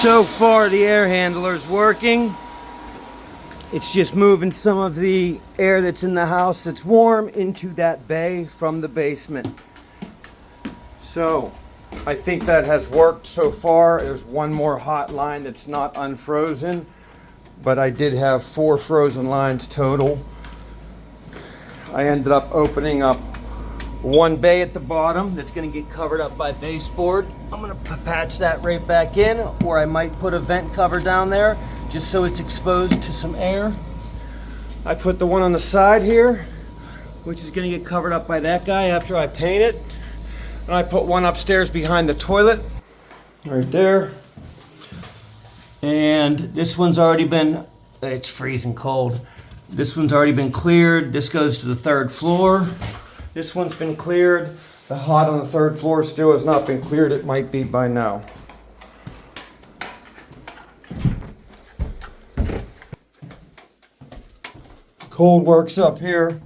So far the air handler is working. It's just moving some of the air that's in the house that's warm into that bay from the basement. So I think that has worked so far. There's one more hot line that's not unfrozen, but I did have 4 frozen lines total. I ended up opening up one bay at the bottom that's going to get covered up by baseboard. I'm going to patch that right back in, or I might put a vent cover down there just so it's exposed to some air. I put the one on the side here, which is going to get covered up by that guy after I paint it. And I put one upstairs behind the toilet, right there. And this one's already been, it's freezing cold. This one's already been cleared. This goes to the 3rd floor. This one's been cleared. The hot on the 3rd floor still has not been cleared. It might be by now. Cold works up here.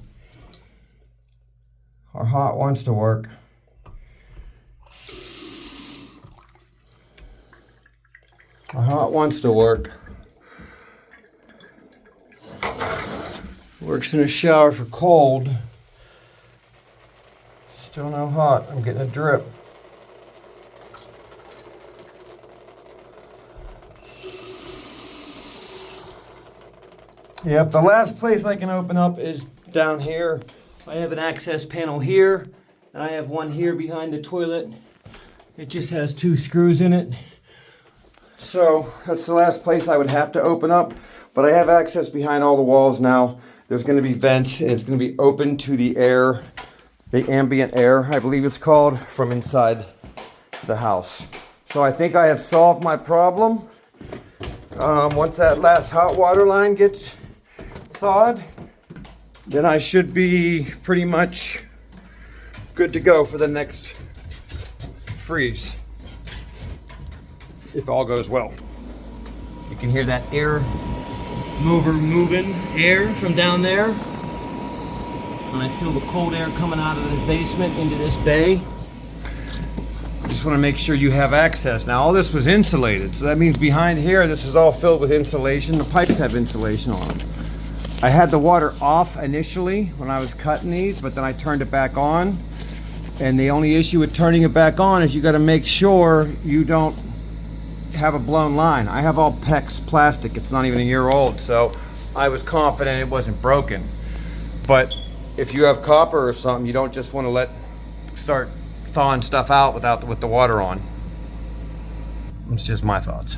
Our hot wants to work. Our hot wants to work. Works in a shower for cold. Still no hot. I'm getting a drip. Yep, the last place I can open up is down here. I have an access panel here, and I have one here behind the toilet. It just has 2 screws in it. So that's the last place I would have to open up, but I have access behind all the walls now. There's going to be vents, and it's going to be open to the air, the ambient air, I believe it's called, from inside the house. So I think I have solved my problem. Once that last hot water line gets thawed, then I should be pretty much good to go for the next freeze, if all goes well. You can hear that air mover moving air from down there, and I feel the cold air coming out of the basement into this bay. Just want to make sure you have access. Now all this was insulated, so that means behind here this is all filled with insulation. The pipes have insulation on them. I had the water off initially when I was cutting these, but then I turned it back on. And the only issue with turning it back on is you got to make sure you don't have a blown line. I have all PEX plastic. It's not even a year old, so I was confident it wasn't broken. But if you have copper or something, you don't just want to start thawing stuff out with the water on. It's just my thoughts.